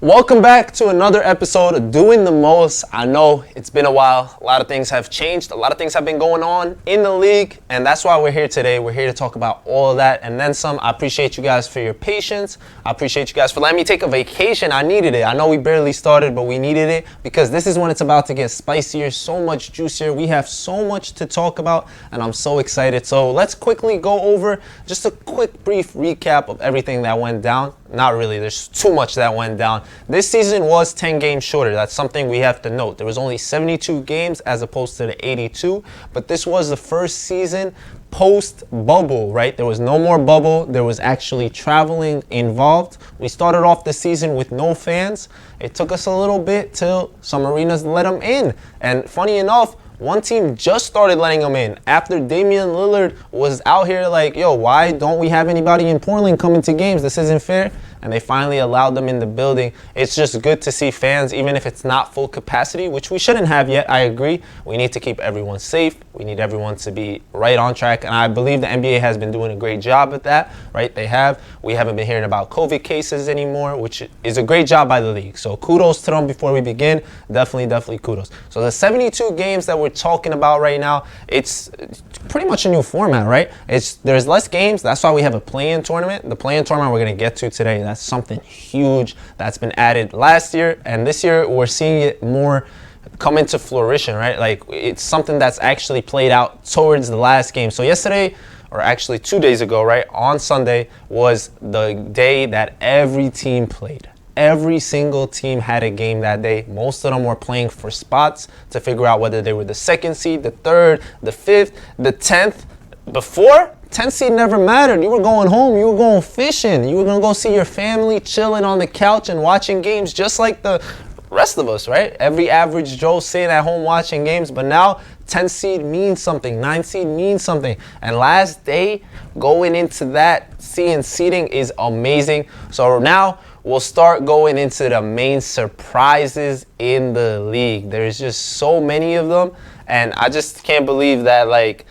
Welcome back to another episode of Doing the Most. I know it's been a while. A lot of things have changed. A lot of things have been going on in the league, and that's why we're here today. We're here to talk about all of that and then some. I appreciate you guys for your patience. I appreciate you guys for letting me take a vacation. I needed it. I know we barely started, but we needed it because this is when it's about to get spicier, so much juicier. We have so much to talk about, and I'm so excited. So let's quickly go over just a quick, brief recap of everything that went down. Not really. There's too much that went down. This season was 10 games shorter. That's something we have to note. There was only 72 games as opposed to the 82, but this was the first season post-bubble, right? There was no more bubble. There was actually traveling involved. We started off the season with no fans. It took us a little bit till some arenas let them in. And funny enough, one team just started letting them in after Damian Lillard was out here like, yo, why don't we have anybody in Portland coming to games? This isn't fair. And they finally allowed them in the building. It's just good to see fans, even if it's not full capacity, which we shouldn't have yet. I agree. We need to keep everyone safe. We need everyone to be right on track. And I believe the NBA has been doing a great job at that, right? They have. We haven't been hearing about COVID cases anymore, which is a great job by the league. So kudos to them before we begin. Definitely kudos. So the 72 games that we're talking about right now, it's pretty much a new format, right? There's less games. That's why we have a play-in tournament. The play-in tournament we're going to get to today. That's something huge that's been added last year, and this year we're seeing it more come into fruition, right? Like it's something that's actually played out towards the last game. So yesterday, or actually 2 days ago, right, on Sunday was the day that every team played. Every single team had a game that day. Most of them were playing for spots to figure out whether they were the second seed, the third, the fifth, the 10th. Before, 10th seed never mattered. You were going home. You were going fishing. You were going to go see your family chilling on the couch and watching games just like the rest of us, right? Every average Joe sitting at home watching games. But now, 10th seed means something. 9th seed means something. And last day, going into that, seeing seeding is amazing. So now, we'll start going into the main surprises in the league. There's just so many of them. And I just can't believe that, like,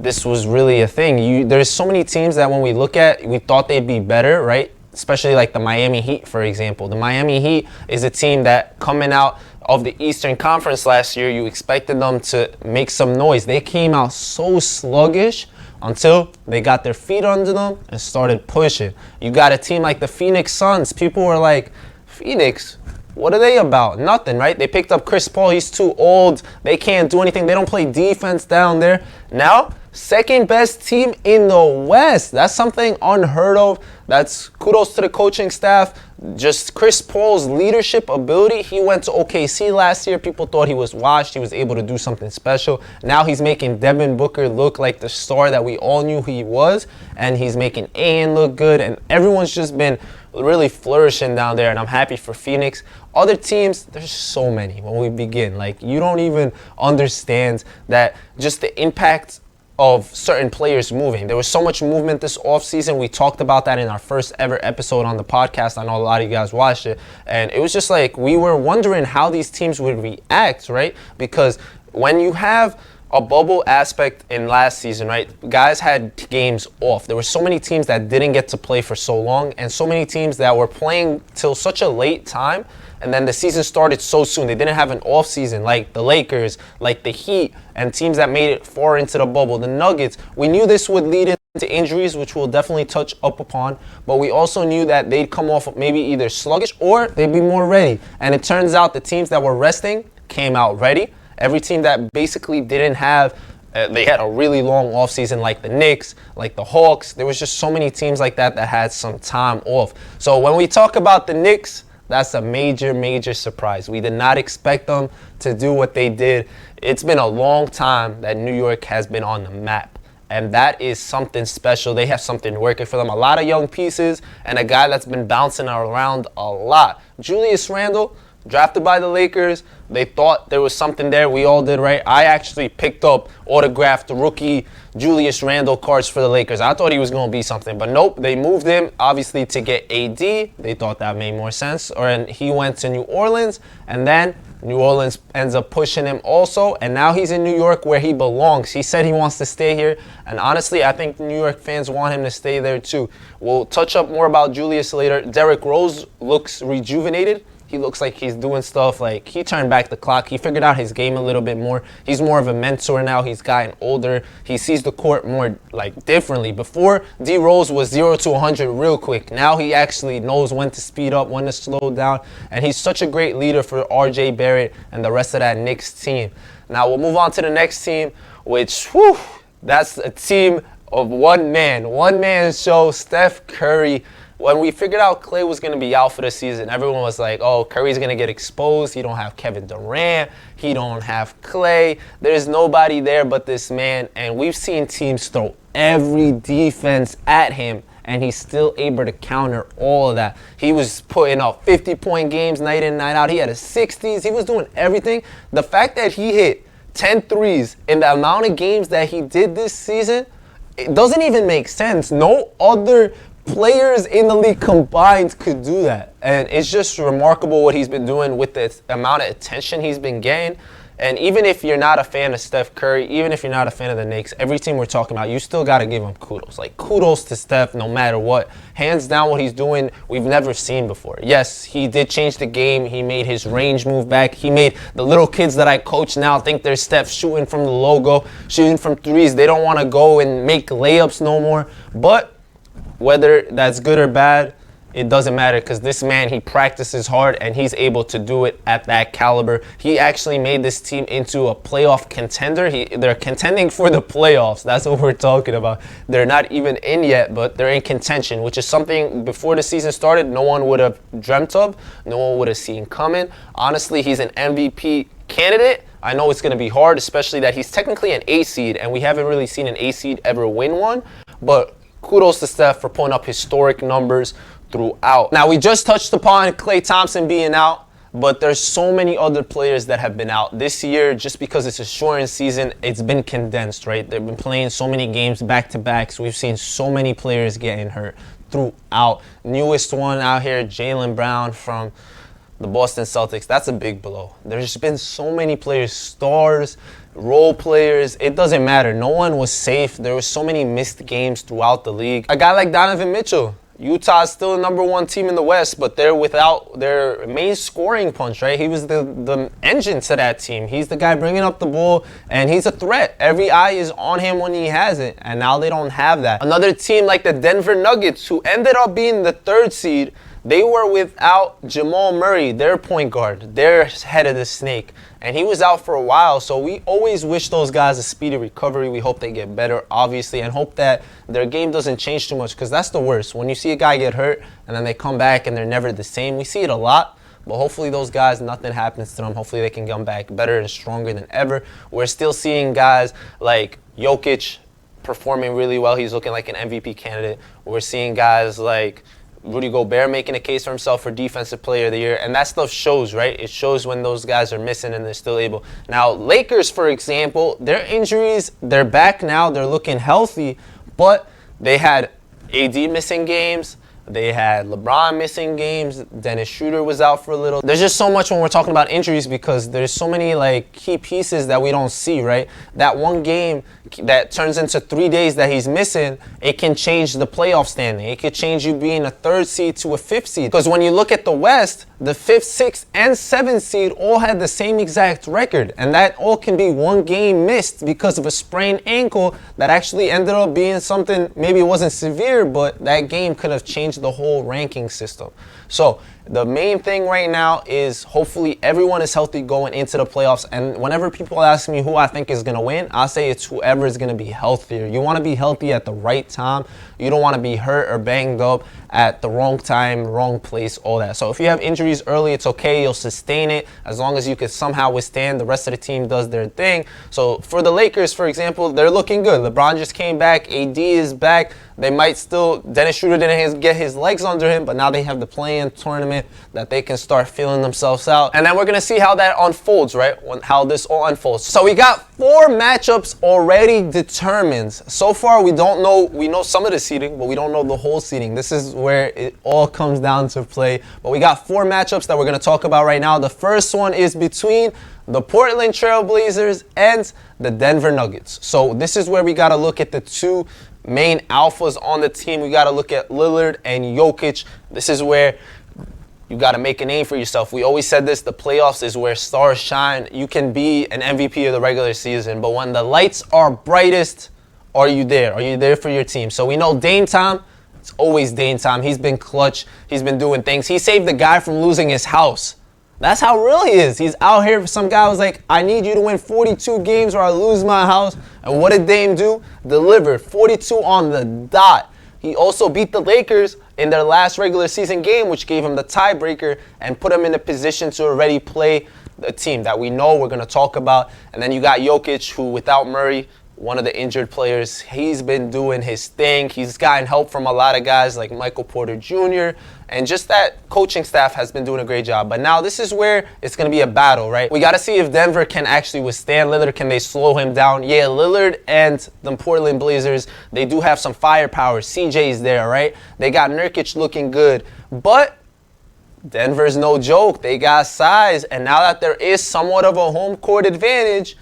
this was really a thing. There's so many teams that when we look at, we thought they'd be better, right? Especially like the Miami Heat, for example. The Miami Heat is a team that coming out of the Eastern Conference last year, you expected them to make some noise. They came out so sluggish until they got their feet under them and started pushing. You got a team like the Phoenix Suns. People were like, Phoenix? What are they about? Nothing, right? They picked up Chris Paul. He's too old. They can't do anything. They don't play defense down there. Now, second best team in the West. That's something unheard of. That's kudos to the coaching staff. Just Chris Paul's leadership ability. He went to OKC last year. People thought he was washed. He was able to do something special. Now he's making Devin Booker look like the star that we all knew he was. And he's making Aiden look good. And everyone's just been really flourishing down there. And I'm happy for Phoenix. Other teams, there's so many when we begin. Like, you don't even understand that just the impact of certain players moving. There was so much movement this offseason. We talked about that in our first ever episode on the podcast. I know a lot of you guys watched it. And it was just like we were wondering how these teams would react, right? Because when you have a bubble aspect in last season, right? Guys had games off. There were so many teams that didn't get to play for so long and so many teams that were playing till such a late time. And then the season started so soon. They didn't have an off season like the Lakers, like the Heat, and teams that made it far into the bubble. The Nuggets, we knew this would lead into injuries, which we'll definitely touch up upon. But we also knew that they'd come off maybe either sluggish or they'd be more ready. And it turns out the teams that were resting came out ready. Every team that basically didn't have they had a really long offseason like the Knicks, like the Hawks. There was just so many teams like that had some time off. So when we talk about the Knicks, that's a major surprise. We did not expect them to do what they did. It's been a long time that New York has been on the map. And that is something special. They have something working for them. A lot of young pieces and a guy that's been bouncing around a lot. Julius Randle, drafted by the Lakers. They thought there was something there. We all did, right? I actually picked up autographed rookie Julius Randle cards for the Lakers. I thought he was going to be something, but nope. They moved him, obviously, to get AD. They thought that made more sense. And he went to New Orleans, and then New Orleans ends up pushing him also, and now he's in New York where he belongs. He said he wants to stay here, and honestly, I think New York fans want him to stay there too. We'll touch up more about Julius later. Derrick Rose looks rejuvenated. He looks like he's doing stuff. Like, he turned back the clock. He figured out his game a little bit more. He's more of a mentor now. He's gotten older. He sees the court more, like, differently. Before, D Rose was 0 to 100 real quick. Now he actually knows when to speed up, when to slow down, and he's such a great leader for RJ Barrett and the rest of that Knicks team. Now we'll move on to the next team, which, whew, that's a team of one man show, Steph Curry. When we figured out Klay was going to be out for the season, everyone was like, oh, Curry's going to get exposed. He don't have Kevin Durant. He don't have Klay. There's nobody there but this man. And we've seen teams throw every defense at him, and he's still able to counter all of that. He was putting up 50-point games night in, night out. He had a 60s. He was doing everything. The fact that he hit 10 threes in the amount of games that he did this season, it doesn't even make sense. No other players in the league combined could do that. And it's just remarkable what he's been doing with the amount of attention he's been getting. And even if you're not a fan of Steph Curry, even if you're not a fan of the Knicks, every team we're talking about, you still got to give him kudos. Like, kudos to Steph no matter what. Hands down, what he's doing, we've never seen before. Yes, he did change the game. He made his range move back. He made the little kids that I coach now think they're Steph shooting from the logo, shooting from threes. They don't want to go and make layups no more. But whether that's good or bad, it doesn't matter, because this man, he practices hard and he's able to do it at that caliber. He actually made this team into a playoff contender. They're contending for the playoffs. That's what we're talking about. They're not even in yet, but they're in contention, which is something before the season started no one would have dreamt of, no one would have seen coming. Honestly, he's an MVP candidate. I know it's going to be hard, especially that he's technically an A seed, and we haven't really seen an A seed ever win one. But kudos to Steph for putting up historic numbers throughout. Now, we just touched upon Klay Thompson being out, but there's so many other players that have been out this year. Just because it's a shortened season, it's been condensed, right? They've been playing so many games back to back, so we've seen so many players getting hurt throughout. Newest one out here, Jaylen Brown from the Boston Celtics. That's a big blow. There's been so many players, stars, role players. It doesn't matter. No one was safe. There were so many missed games throughout the league. A guy like Donovan Mitchell. Utah is still the number one team in the West, but they're without their main scoring punch, right? He was the engine to that team. He's the guy bringing up the ball, and he's a threat. Every eye is on him when he has it, and now they don't have that. Another team like the Denver Nuggets, who ended up being the 3rd seed, they were without Jamal Murray, their point guard, their head of the snake. And he was out for a while, so we always wish those guys a speedy recovery. We hope they get better, obviously, and hope that their game doesn't change too much, because that's the worst. When you see a guy get hurt and then they come back and they're never the same, we see it a lot. But hopefully those guys, nothing happens to them. Hopefully they can come back better and stronger than ever. We're still seeing guys like Jokic performing really well. He's looking like an MVP candidate. We're seeing guys like Rudy Gobert making a case for himself for Defensive Player of the Year, and that stuff shows, right? It shows when those guys are missing and they're still able. Now, Lakers, for example, their injuries, they're back now, they're looking healthy, but they had AD missing games. They had LeBron missing games. Dennis Schroeder was out for a little. There's just so much when we're talking about injuries, because there's so many like key pieces that we don't see, right? That one game that turns into 3 days that he's missing, it can change the playoff standing. It could change you being a 3rd seed to a 5th seed. Because when you look at the West, the 5th, 6th, and 7th seed all had the same exact record. And that all can be one game missed because of a sprained ankle that actually ended up being something, maybe it wasn't severe, but that game could have changed the whole ranking system. So the main thing right now is hopefully everyone is healthy going into the playoffs. And whenever people ask me who I think is going to win, I say it's whoever is going to be healthier. You want to be healthy at the right time. You don't want to be hurt or banged up at the wrong time, wrong place, all that. So if you have injuries early, it's okay. You'll sustain it as long as you can somehow withstand. The rest of the team does their thing. So for the Lakers, for example, they're looking good. LeBron just came back. AD is back. They might still, Dennis Schroeder didn't get his legs under him, but now they have the play-in tournament that they can start feeling themselves out. And then we're going to see how that unfolds, right? How this all unfolds. So we got 4 matchups already determined. So far, we don't know, we know some of the seeding, but we don't know the whole seeding. This is where it all comes down to play. But we got 4 matchups that we're going to talk about right now. The first one is between the Portland Trailblazers and the Denver Nuggets. So this is where we got to look at the 2 main alphas on the team. We got to look at Lillard and Jokic. This is where You got to make a name for yourself. We always said this, the playoffs is where stars shine. You can be an MVP of the regular season, but when the lights are brightest, are you there? Are you there for your team? So we know Dame time, it's always Dame time. He's been clutch. He's been doing things. He saved the guy from losing his house. That's how real he is. He's out here. Some guy was like, I need you to win 42 games or I lose my house. And what did Dame do? Delivered 42 on the dot. He also beat the Lakers in their last regular season game, which gave him the tiebreaker and put him in a position to already play the team that we know we're going to talk about. And then you got Jokic, who without Murray, one of the injured players, he's been doing his thing. He's gotten help from a lot of guys like Michael Porter Jr. And just that coaching staff has been doing a great job. But now this is where it's going to be a battle, right? We got to see if Denver can actually withstand Lillard. Can they slow him down? Yeah, Lillard and the Portland Blazers, they do have some firepower. CJ's there, right? They got Nurkic looking good. But Denver's no joke. They got size. And now that there is somewhat of a home court advantage,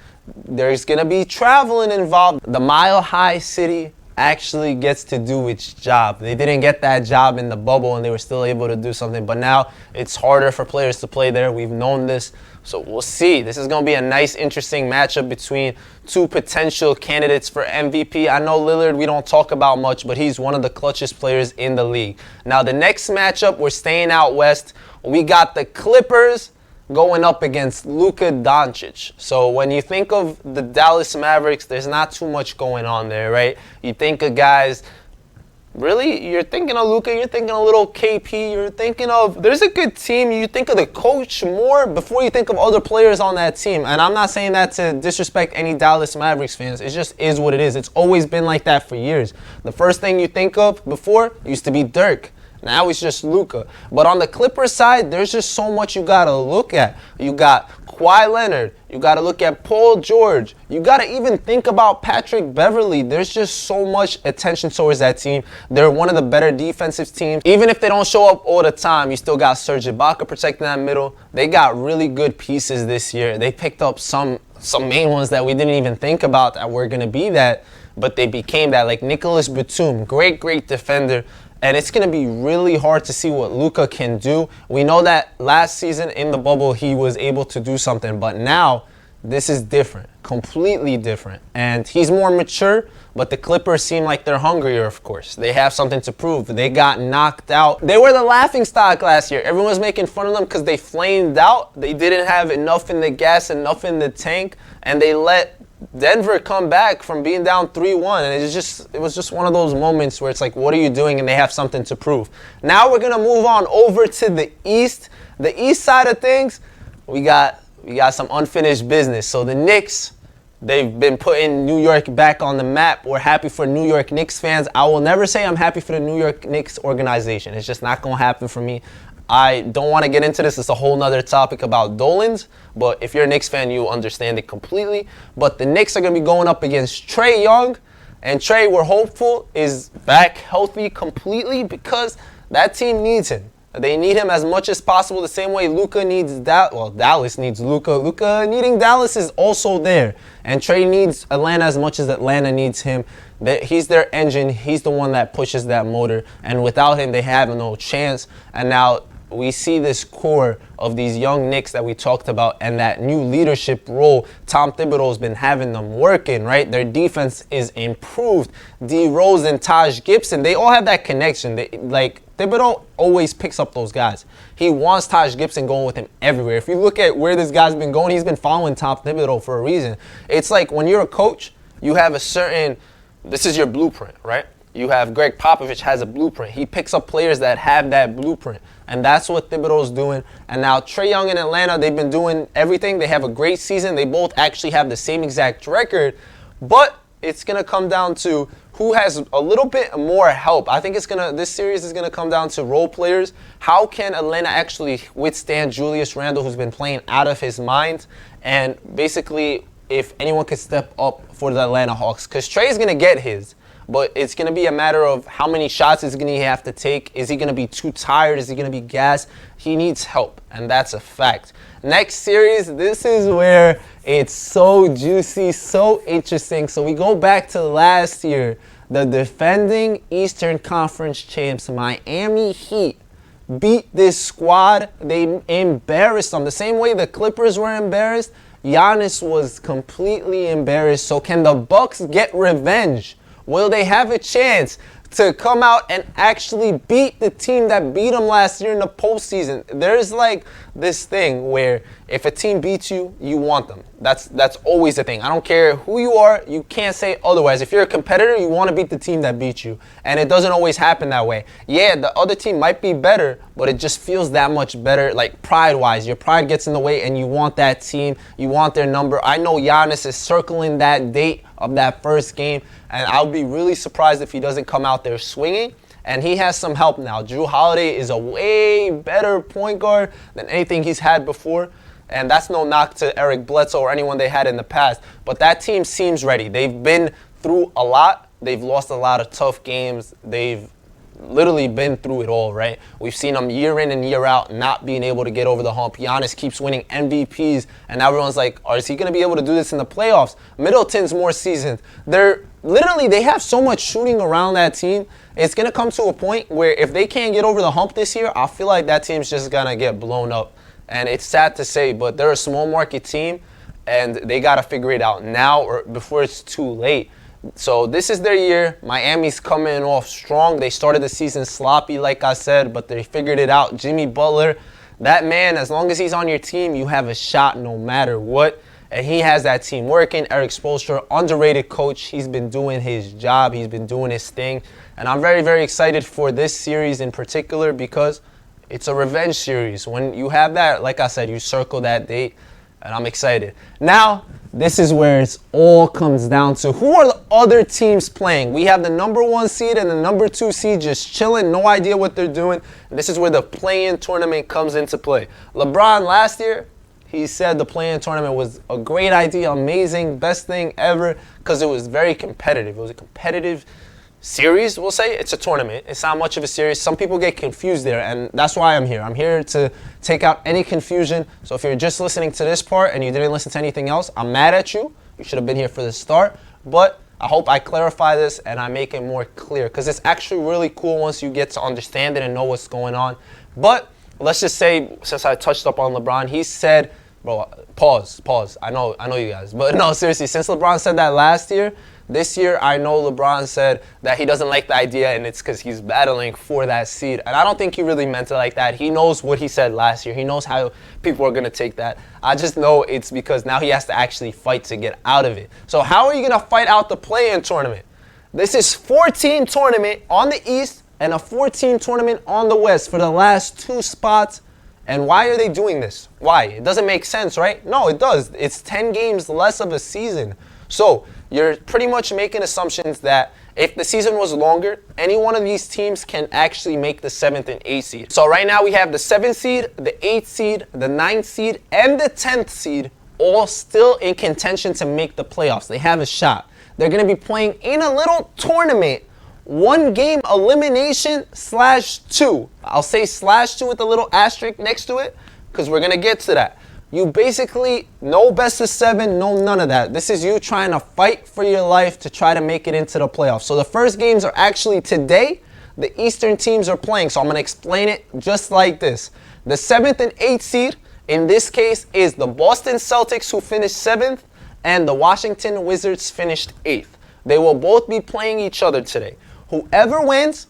there's going to be traveling involved. The Mile High City actually gets to do its job. They didn't get that job in the bubble and they were still able to do something. But now it's harder for players to play there. We've known this. So we'll see. This is going to be a nice, interesting matchup between two potential candidates for MVP. I know Lillard we don't talk about much, but he's one of the clutchest players in the league. Now the next matchup, we're staying out west. We got the Clippers going up against Luka Doncic. So when you think of the Dallas Mavericks, there's not too much going on there, right? You think of guys, really, you're thinking of Luka, you're thinking of little KP, you're thinking of, there's a good team. You think of the coach more before you think of other players on that team. And I'm not saying that to disrespect any Dallas Mavericks fans. It just is what it is. It's always been like that for years. The first thing you think of before used to be Dirk. Now it's just Luka. But on the Clippers side, there's just so much you got to look at. You got Kawhi Leonard. You got to look at Paul George. You got to even think about Patrick Beverley. There's just so much attention towards that team. They're one of the better defensive teams. Even if they don't show up all the time, you still got Serge Ibaka protecting that middle. They got really good pieces this year. They picked up some main ones that we didn't even think about that were going to be that, but they became that, like Nicholas Batum, great defender. And it's going to be really hard to see what Luka can do. We know that last season in the bubble, he was able to do something. But now, this is different, completely different. And he's more mature, but the Clippers seem like they're hungrier, of course. They have something to prove. They got knocked out. They were the laughingstock last year. Everyone was making fun of them because they flamed out. They didn't have enough in the gas, enough in the tank, and they let Denver come back from being down 3-1, and it was just one of those moments where it's like, what are you doing? And they have something to prove. Now we're gonna move on over to the East. The East side of things, we got some unfinished business. So the Knicks, they've been putting New York back on the map. We're happy for New York Knicks fans. I will never say I'm happy for the New York Knicks organization. It's just not gonna happen for me. I don't want to get into this. It's a whole nother topic about Dolans. But if you're a Knicks fan, you understand it completely. But the Knicks are going to be going up against Trae Young. And Trae, we're hopeful, is back healthy completely because that team needs him. They need him as much as possible, the same way Luka needs Dallas needs Luka. Luka needing Dallas is also there. And Trae needs Atlanta as much as Atlanta needs him. He's their engine. He's the one that pushes that motor. And without him, they have no chance. And now we see this core of these young Knicks that we talked about and that new leadership role Tom Thibodeau's been having them working, right? Their defense is improved. D. Rose and Taj Gibson, they all have that connection. Thibodeau always picks up those guys. He wants Taj Gibson going with him everywhere. If you look at where this guy's been going, he's been following Tom Thibodeau for a reason. It's like when you're a coach, you have a certain, this is your blueprint, right? You have Greg Popovich has a blueprint. He picks up players that have that blueprint. And that's what Thibodeau's doing. And now Trae Young and Atlanta, they've been doing everything. They have a great season. They both actually have the same exact record. But it's going to come down to who has a little bit more help. I think this series is going to come down to role players. How can Atlanta actually withstand Julius Randle, who's been playing out of his mind? And basically, if anyone could step up for the Atlanta Hawks. Because Trae's going to get his. But it's going to be a matter of how many shots is going to have to take. Is he going to be too tired? Is he going to be gassed? He needs help, and that's a fact. Next series, this is where it's so juicy, so interesting. So we go back to last year. The defending Eastern Conference champs, Miami Heat, beat this squad. They embarrassed them. The same way the Clippers were embarrassed, Giannis was completely embarrassed. So can the Bucks get revenge? Will they have a chance to come out and actually beat the team that beat them last year in the postseason? There's like this thing where if a team beats you, you want them. That's always the thing. I don't care who you are. You can't say otherwise. If you're a competitor, you want to beat the team that beat you. And it doesn't always happen that way. Yeah, the other team might be better, but it just feels that much better, like pride-wise. Your pride gets in the way, and you want that team. You want their number. I know Giannis is circling that date of that first game, and I'll be really surprised if he doesn't come out there swinging. And he has some help now. Jrue Holiday is a way better point guard than anything he's had before. And that's no knock to Eric Bledsoe or anyone they had in the past. But that team seems ready. They've been through a lot. They've lost a lot of tough games. They've literally been through it all, right? We've seen them year in and year out not being able to get over the hump. Giannis keeps winning MVPs, and everyone's like, is he going to be able to do this in the playoffs? Middleton's more seasoned. They have so much shooting around that team. It's going to come to a point where if they can't get over the hump this year, I feel like that team's just going to get blown up. And it's sad to say, but they're a small market team, and they got to figure it out now or before it's too late. So this is their year. Miami's coming off strong. They started the season sloppy, like I said, but they figured it out. Jimmy Butler, that man, as long as he's on your team, you have a shot no matter what. And he has that team working. Eric Spoelstra, underrated coach. He's been doing his job. He's been doing his thing. And I'm very, very excited for this series in particular because it's a revenge series. When you have that, like I said, you circle that date, and I'm excited. Now, this is where it all comes down to who are the other teams playing. We have the number 1 seed and the number 2 seed just chilling, no idea what they're doing. And this is where the play-in tournament comes into play. LeBron last year, he said the play-in tournament was a great idea, amazing, best thing ever, because it was very competitive. It was a competitive series, we'll say. It's a tournament. It's not much of a series. Some people get confused there, and that's why I'm here. I'm here to take out any confusion. So if you're just listening to this part and you didn't listen to anything else, I'm mad at you. You should have been here for the start. But I hope I clarify this and I make it more clear, because it's actually really cool once you get to understand it and know what's going on. But let's just say, since I touched up on LeBron, he said, bro, pause. I know you guys. But no, seriously, since LeBron said that last year, this year, I know LeBron said that he doesn't like the idea, and it's because he's battling for that seed. And I don't think he really meant it like that. He knows what he said last year. He knows how people are going to take that. I just know it's because now he has to actually fight to get out of it. So how are you going to fight out the play-in tournament? This is 14 tournament on the East and a 14 tournament on the West for the last 2 spots. And why are they doing this? Why? It doesn't make sense, right? No, it does. It's 10 games less of a season. So you're pretty much making assumptions that if the season was longer, any one of these teams can actually make the 7th and 8th seed. So right now we have the 7th seed, the 8th seed, the 9th seed, and the 10th seed all still in contention to make the playoffs. They have a shot. They're going to be playing in a little tournament, 1 game elimination /2. I'll say /2 with a little asterisk next to it because we're going to get to that. You basically, no best of 7, no none of that. This is you trying to fight for your life to try to make it into the playoffs. So the first games are actually today. The Eastern teams are playing. So I'm going to explain it just like this. The 7th and 8th seed, in this case, is the Boston Celtics, who finished 7th, and the Washington Wizards finished 8th. They will both be playing each other today. Whoever wins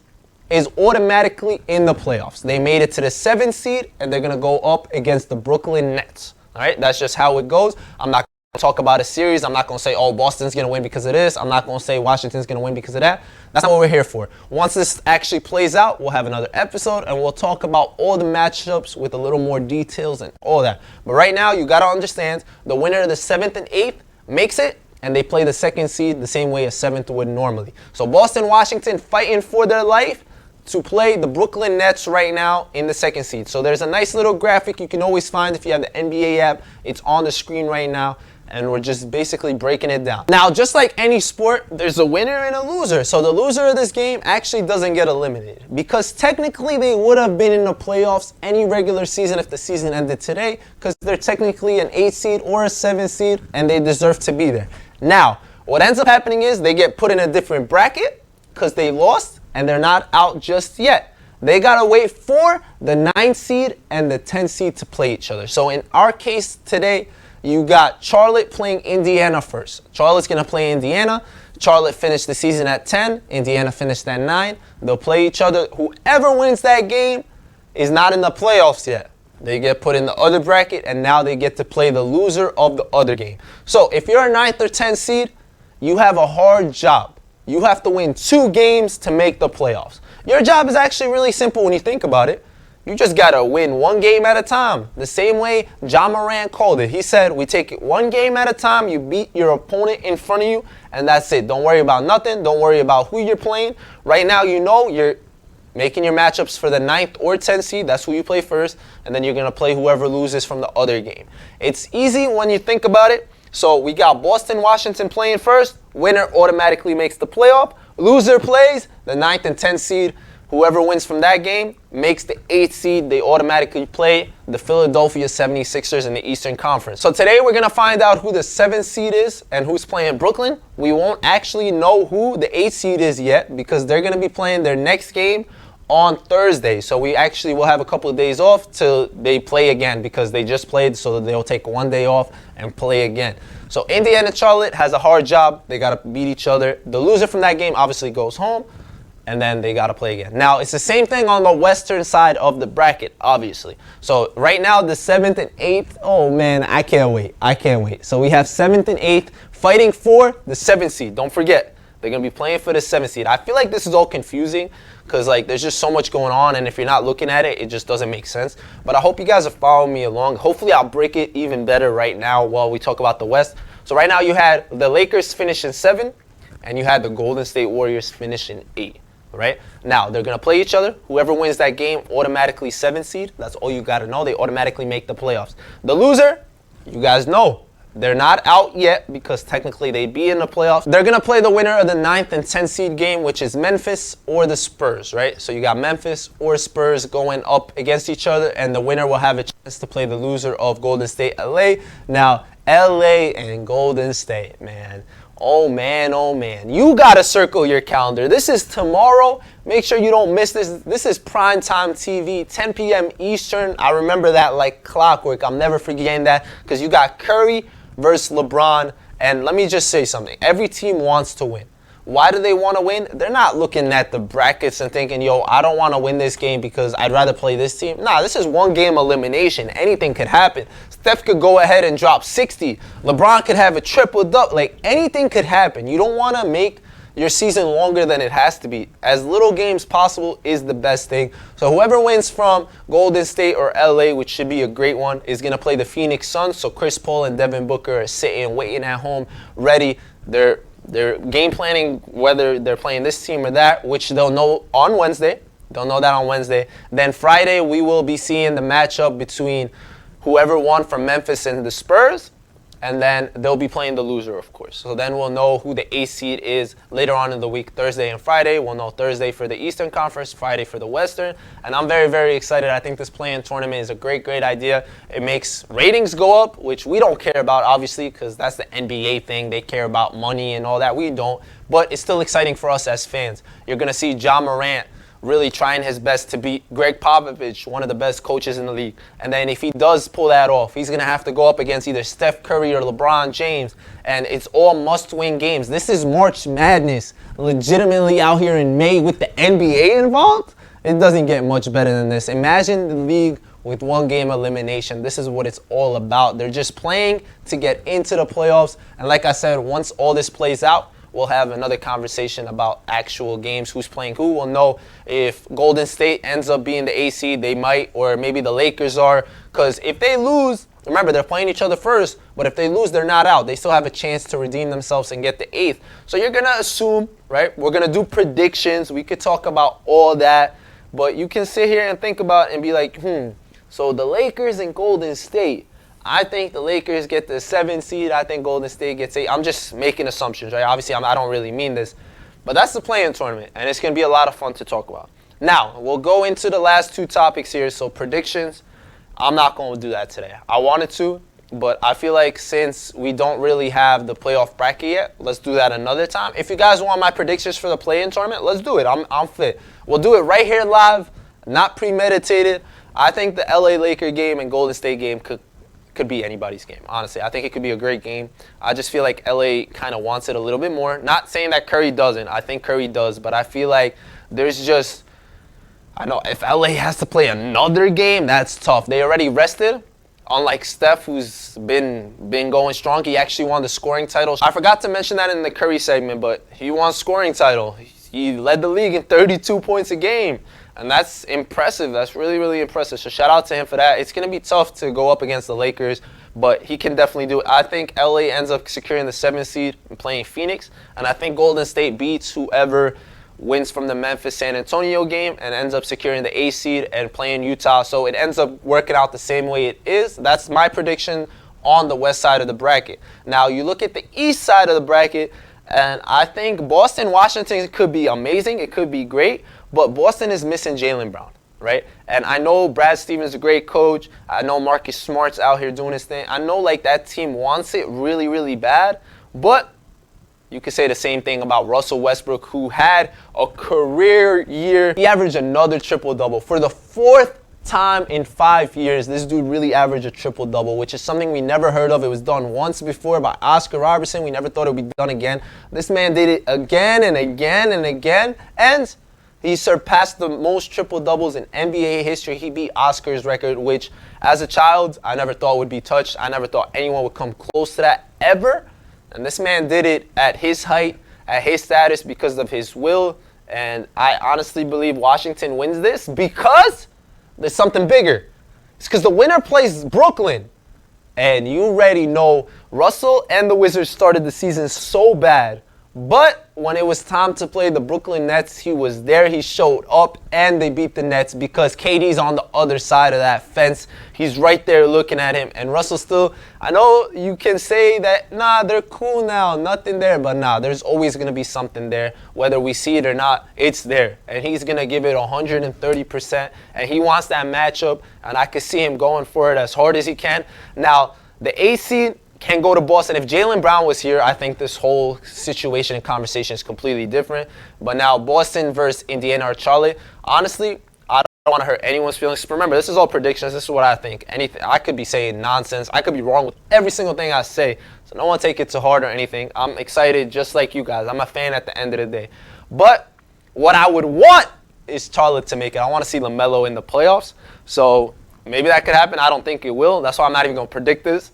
is automatically in the playoffs. They made it to the 7th seed, and they're going to go up against the Brooklyn Nets. All right, that's just how it goes. I'm not going to talk about a series. I'm not going to say, oh, Boston's going to win because of this. I'm not going to say Washington's going to win because of that. That's not what we're here for. Once this actually plays out, we'll have another episode, and we'll talk about all the matchups with a little more details and all that. But right now, you got to understand, the winner of the 7th and 8th makes it, and they play the 2nd seed the same way a 7th would normally. So Boston, Washington fighting for their life to play the Brooklyn Nets right now in the 2nd seed. So there's a nice little graphic you can always find if you have the NBA app. It's on the screen right now, and we're just basically breaking it down. Now, just like any sport, there's a winner and a loser. So the loser of this game actually doesn't get eliminated, because technically they would have been in the playoffs any regular season if the season ended today, because they're technically an 8th seed or a 7th seed, and they deserve to be there. Now, what ends up happening is they get put in a different bracket because they lost, and they're not out just yet. they got to wait for the 9th seed and the 10th seed to play each other. So in our case today, you got Charlotte playing Indiana first. Charlotte's going to play Indiana. Charlotte finished the season at 10. Indiana finished at 9. They'll play each other. Whoever wins that game is not in the playoffs yet. They get put in the other bracket, and now they get to play the loser of the other game. So if you're a 9th or 10th seed, you have a hard job. You have to win 2 games to make the playoffs. Your job is actually really simple when you think about it. You just got to win 1 game at a time. The same way Ja Morant called it. He said, we take it 1 game at a time. You beat your opponent in front of you, and that's it. Don't worry about nothing. Don't worry about who you're playing. Right now, you know you're making your matchups for the 9th or 10th seed. That's who you play first, and then you're going to play whoever loses from the other game. It's easy when you think about it. So we got Boston, Washington playing first. Winner automatically makes the playoff. Loser plays the 9th and 10th seed. Whoever wins from that game makes the 8th seed. They automatically play the Philadelphia 76ers in the Eastern Conference. So today we're going to find out who the 7th seed is and who's playing Brooklyn. We won't actually know who the 8th seed is yet because they're going to be playing their next game on Thursday. So we actually will have a couple of days off till they play again because they just played, so they'll take 1 day off and play again. So Indiana Charlotte has a hard job. They got to beat each other. The loser from that game obviously goes home, and then they got to play again. Now, it's the same thing on the western side of the bracket, obviously. So right now, the 7th and 8th, oh man, I can't wait. I can't wait. So we have 7th and 8th fighting for the 7th seed. Don't forget, they're going to be playing for the 7th seed. I feel like this is all confusing because like there's just so much going on, and if you're not looking at it, it just doesn't make sense. But I hope you guys are following me along. Hopefully, I'll break it even better right now while we talk about the West. So right now, you had the Lakers finishing 7, and you had the Golden State Warriors finishing 8. Right? Now, they're going to play each other. Whoever wins that game, automatically 7th seed. That's all you got to know. They automatically make the playoffs. The loser, you guys know, they're not out yet because technically they'd be in the playoffs. They're going to play the winner of the 9th and 10th seed game, which is Memphis or the Spurs, right? So you got Memphis or Spurs going up against each other, and the winner will have a chance to play the loser of Golden State LA. Now, LA and Golden State, man. Oh man, you gotta circle your calendar. This is tomorrow. Make sure you don't miss this. This is primetime TV, 10 p.m. Eastern. I remember that like clockwork. I'm never forgetting that because you got Curry versus LeBron. And let me just say something. Every team wants to win. Why do they want to win? They're not looking at the brackets and thinking, yo, I don't want to win this game because I'd rather play this team. Nah, this is 1 game elimination. Anything could happen. Steph could go ahead and drop 60. LeBron could have a triple-double. Like, anything could happen. You don't want to make your season longer than it has to be. As little games possible is the best thing. So whoever wins from Golden State or LA, which should be a great one, is going to play the Phoenix Suns. So Chris Paul and Devin Booker are sitting, waiting at home, ready. They're game planning whether they're playing this team or that, which they'll know on Wednesday. They'll know that on Wednesday. Then Friday, we will be seeing the matchup between whoever won from Memphis and the Spurs. And then they'll be playing the loser, of course. So then we'll know who the 8th seed is later on in the week, Thursday and Friday. We'll know Thursday for the Eastern Conference, Friday for the Western. And I'm very, very excited. I think this play-in tournament is a great, great idea. It makes ratings go up, which we don't care about, obviously, because that's the NBA thing. They care about money and all that. We don't. But it's still exciting for us as fans. You're going to see Ja Morant really trying his best to beat Greg Popovich, one of the best coaches in the league. And then if he does pull that off, he's going to have to go up against either Steph Curry or LeBron James. And it's all must-win games. This is March Madness, legitimately out here in May with the NBA involved. It doesn't get much better than this. Imagine the league with 1 game elimination. This is what it's all about. They're just playing to get into the playoffs. And like I said, once all this plays out, we'll have another conversation about actual games, who's playing who. We'll know if Golden State ends up being the 8th seed, they might, or maybe the Lakers are. Because if they lose, remember, they're playing each other first, but if they lose, they're not out. They still have a chance to redeem themselves and get the 8th. So you're going to assume, right? We're going to do predictions. We could talk about all that, but you can sit here and think about it and be like, so the Lakers and Golden State, I think the Lakers get the 7th seed. I think Golden State gets 8. I'm just making assumptions, right? Obviously, I don't really mean this. But that's the play-in tournament, and it's going to be a lot of fun to talk about. Now, we'll go into the last 2 topics here. So predictions, I'm not going to do that today. I wanted to, but I feel like since we don't really have the playoff bracket yet, let's do that another time. If you guys want my predictions for the play-in tournament, let's do it. I'm fit. We'll do it right here live not premeditated. I think the LA Laker game and Golden State game could be anybody's game, honestly. I think it could be a great game. I just feel like LA kind of wants it a little bit more. Not saying that Curry doesn't. I think Curry does, but I feel like there's just, I know if LA has to play another game, that's tough. They already rested. Unlike Steph, who's been going strong, he actually won the scoring title. I forgot to mention that in the Curry segment, but he won scoring title. He led the league in 32 points a game, and that's impressive. That's really, really impressive. So shout out to him for that. It's going to be tough to go up against the Lakers, but he can definitely do it. I think LA ends up securing the 7th seed and playing Phoenix, and I think Golden State beats whoever wins from the Memphis-San Antonio game and ends up securing the 8th seed and playing Utah. So it ends up working out the same way it is. That's my prediction on the west side of the bracket. Now, you look at the east side of the bracket, and I think Boston-Washington could be amazing. It could be great, but Boston is missing Jaylen Brown, right? And I know Brad Stevens is a great coach. I know Marcus Smart's out here doing his thing. I know, like, that team wants it really, really bad, but you could say the same thing about Russell Westbrook, who had a career year. He averaged another triple-double. For the 4th time in 5 years, this dude really averaged a triple-double, which is something we never heard of. It was done once before by Oscar Robertson. We never thought it would be done again. This man did it again and again and again, and he surpassed the most triple-doubles in NBA history. He beat Oscar's record, which, as a child, I never thought would be touched. I never thought anyone would come close to that ever. And this man did it at his height, at his status, because of his will. And I honestly believe Washington wins this because there's something bigger. It's because the winner plays Brooklyn. And you already know Russell and the Wizards started the season so bad. But when it was time to play the Brooklyn Nets, he was there, he showed up, and they beat the Nets because KD's on the other side of that fence. He's right there looking at him. And Russell still, I know you can say that, nah, they're cool now, nothing there. But nah, there's always going to be something there. Whether we see it or not, it's there. And he's going to give it 130%. And he wants that matchup, and I can see him going for it as hard as he can. Now, the AC can go to Boston. If Jaylen Brown was here, I think this whole situation and conversation is completely different. But now Boston versus Indiana or Charlotte, honestly, I don't want to hurt anyone's feelings. Remember, this is all predictions. This is what I think. Anything, I could be saying nonsense. I could be wrong with every single thing I say. So no one take it to heart or anything. I'm excited just like you guys. I'm a fan at the end of the day. But what I would want is Charlotte to make it. I want to see LaMelo in the playoffs. So maybe that could happen. I don't think it will. That's why I'm not even going to predict this.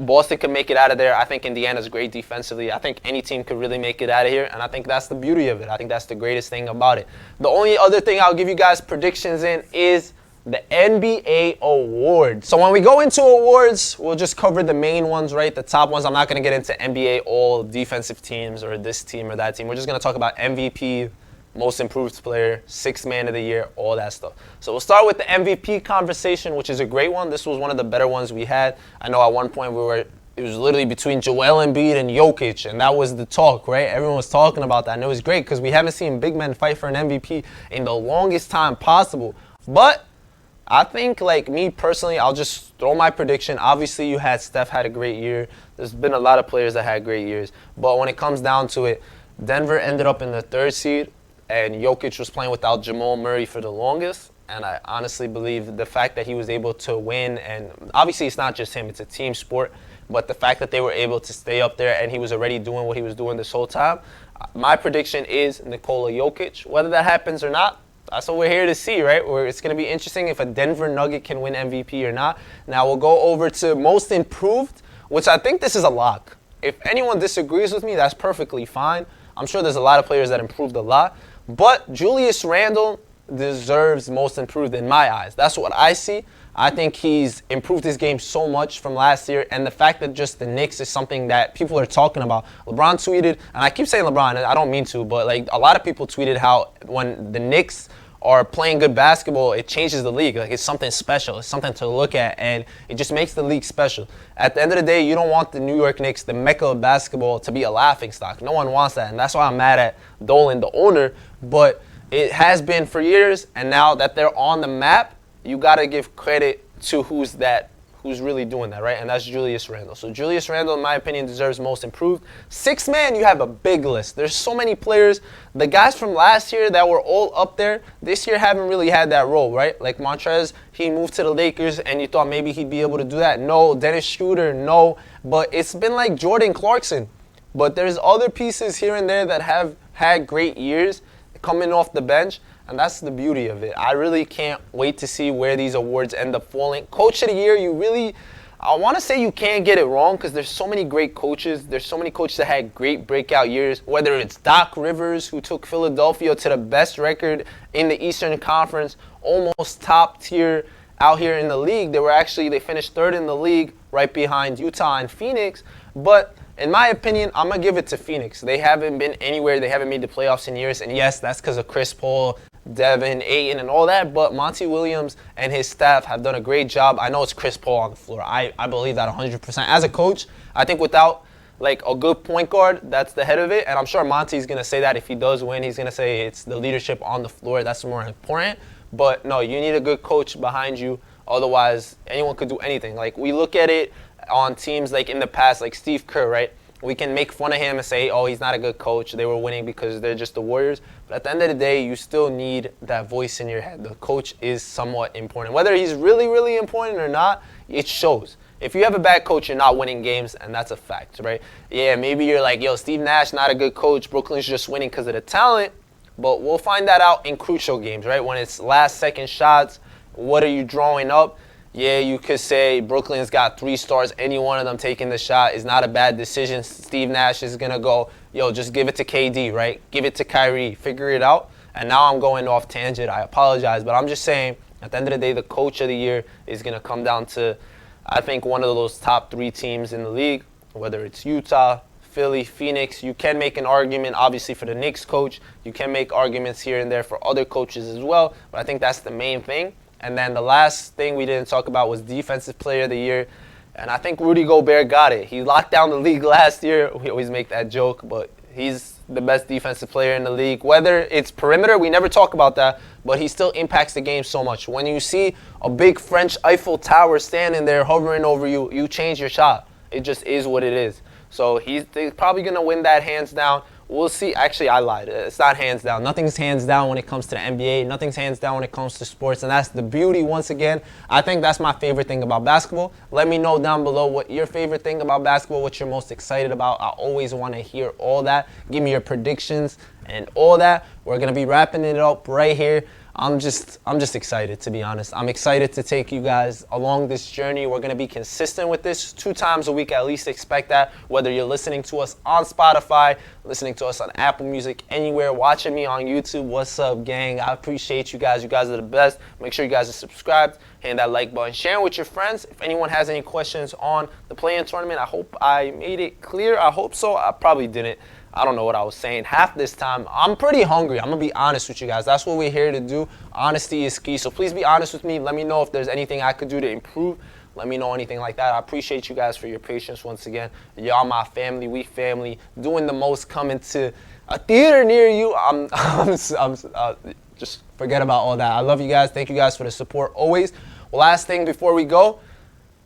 Boston could make it out of there. I think Indiana's great defensively. I think any team could really make it out of here, and I think that's the beauty of it. I think that's the greatest thing about it. The only other thing I'll give you guys predictions in is the NBA awards. So when we go into awards, we'll just cover the main ones, right? The top ones. I'm not going to get into NBA all defensive teams or this team or that team. We're just going to talk about MVP, most improved player, 6th man of the year, all that stuff. So we'll start with the MVP conversation, which is a great one. This was one of the better ones we had. I know at one point it was literally between Joel Embiid and Jokic, and that was the talk, right? Everyone was talking about that, and it was great because we haven't seen big men fight for an MVP in the longest time possible. But I think, like me personally, I'll just throw my prediction. Obviously, you had Steph had a great year. There's been a lot of players that had great years. But when it comes down to it, Denver ended up in the 3rd seed. And Jokic was playing without Jamal Murray for the longest. And I honestly believe the fact that he was able to win, and obviously it's not just him, it's a team sport, but the fact that they were able to stay up there and he was already doing what he was doing this whole time, my prediction is Nikola Jokic. Whether that happens or not, that's what we're here to see, right? It's going to be interesting if a Denver Nugget can win MVP or not. Now we'll go over to most improved, which I think this is a lock. If anyone disagrees with me, that's perfectly fine. I'm sure there's a lot of players that improved a lot. But Julius Randle deserves most improved in my eyes. That's what I see. I think he's improved his game so much from last year. And the fact that just the Knicks is something that people are talking about. LeBron tweeted, and I keep saying LeBron, and I don't mean to, but like a lot of people tweeted how when the Knicks are playing good basketball, it changes the league. Like it's something special. It's something to look at, and it just makes the league special. At the end of the day, you don't want the New York Knicks, the mecca of basketball, to be a laughingstock. No one wants that, and that's why I'm mad at Dolan, the owner. But it has been for years, and now that they're on the map, you got to give credit to who's that who's really doing that, right? And that's Julius Randle. So Julius Randle, in my opinion, deserves most improved. Sixth man, you have a big list. There's so many players. The guys from last year that were all up there, this year haven't really had that role, right? Like Montrezl, he moved to the Lakers, and you thought maybe he'd be able to do that. No. Dennis Schroeder, no. But it's been like Jordan Clarkson. But there's other pieces here and there that have had great years coming off the bench, and that's the beauty of it. I really can't wait to see where these awards end up falling. Coach of the Year, I want to say you can't get it wrong because there's so many great coaches. There's so many coaches that had great breakout years, whether it's Doc Rivers, who took Philadelphia to the best record in the Eastern Conference, almost top tier out here in the league. They finished third in the league right behind Utah and Phoenix. But in my opinion, I'm going to give it to Phoenix. They haven't been anywhere. They haven't made the playoffs in years. And yes, that's because of Chris Paul, Devin, Ayton, and all that. But Monty Williams and his staff have done a great job. I know it's Chris Paul on the floor. I believe that 100%. As a coach, I think without like a good point guard, that's the head of it. And I'm sure Monty's going to say that if he does win, he's going to say it's the leadership on the floor. That's more important. But no, you need a good coach behind you. Otherwise, anyone could do anything. Like we look at it on teams like in the past, like Steve Kerr, right? We can make fun of him and say, oh, he's not a good coach. They were winning because they're just the Warriors. But at the end of the day, you still need that voice in your head. The coach is somewhat important. Whether he's really, really important or not, it shows. If you have a bad coach, you're not winning games, and that's a fact, right? Yeah, maybe you're like, yo, Steve Nash, not a good coach. Brooklyn's just winning because of the talent. But we'll find that out in crucial games, right? When it's last-second shots, what are you drawing up? Yeah, you could say Brooklyn's got 3 stars. Any one of them taking the shot is not a bad decision. Steve Nash is going to go, yo, just give it to KD, right? Give it to Kyrie. Figure it out. And now I'm going off tangent. I apologize. But I'm just saying, at the end of the day, the coach of the year is going to come down to, I think, one of those top 3 teams in the league, whether it's Utah, Philly, Phoenix. You can make an argument, obviously, for the Knicks coach. You can make arguments here and there for other coaches as well. But I think that's the main thing. And then the last thing we didn't talk about was Defensive Player of the Year. And I think Rudy Gobert got it. He locked down the league last year. We always make that joke, but he's the best defensive player in the league. Whether it's perimeter, we never talk about that, but he still impacts the game so much. When you see a big French Eiffel Tower standing there hovering over you, you change your shot. It just is what it is. So he's probably going to win that hands down. We'll see. Actually, I lied. It's not hands down. Nothing's hands down when it comes to the NBA. Nothing's hands down when it comes to sports. And that's the beauty, once again. I think that's my favorite thing about basketball. Let me know down below what your favorite thing about basketball, what you're most excited about. I always want to hear all that. Give me your predictions and all that. We're going to be wrapping it up right here. I'm just excited, to be honest. I'm excited to take you guys along this journey. We're going to be consistent with this 2 times a week, at least expect that. Whether you're listening to us on Spotify, listening to us on Apple Music, anywhere, watching me on YouTube, what's up, gang? I appreciate you guys. You guys are the best. Make sure you guys are subscribed, hit that like button, share it with your friends. If anyone has any questions on the play-in tournament, I hope I made it clear. I hope so. I probably didn't. I don't know what I was saying half this time. I'm pretty hungry. I'm going to be honest with you guys. That's what we're here to do. Honesty is key. So please be honest with me. Let me know if there's anything I could do to improve. Let me know anything like that. I appreciate you guys for your patience once again. Y'all my family. We family. Doing the most, coming to a theater near you. Just forget about all that. I love you guys. Thank you guys for the support always. Last thing before we go.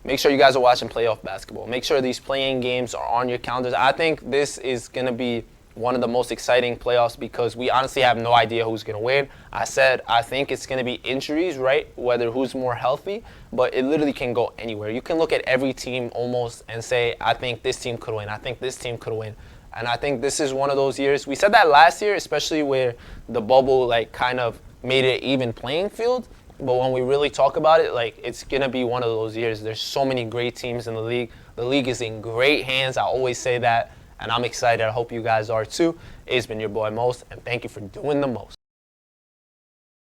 Make sure you guys are watching playoff basketball. Make sure these play-in games are on your calendars. I think this is going to be one of the most exciting playoffs because we honestly have no idea who's going to win. I said I think it's going to be injuries, right? Whether who's more healthy, but it literally can go anywhere. You can look at every team almost and say, I think this team could win. I think this team could win. And I think this is one of those years. We said that last year, especially where the bubble kind of made it even playing field. But when we really talk about it, it's going to be one of those years. There's so many great teams in the league. The league is in great hands. I always say that, and I'm excited. I hope you guys are too. It's been your boy, Most, and thank you for doing the most.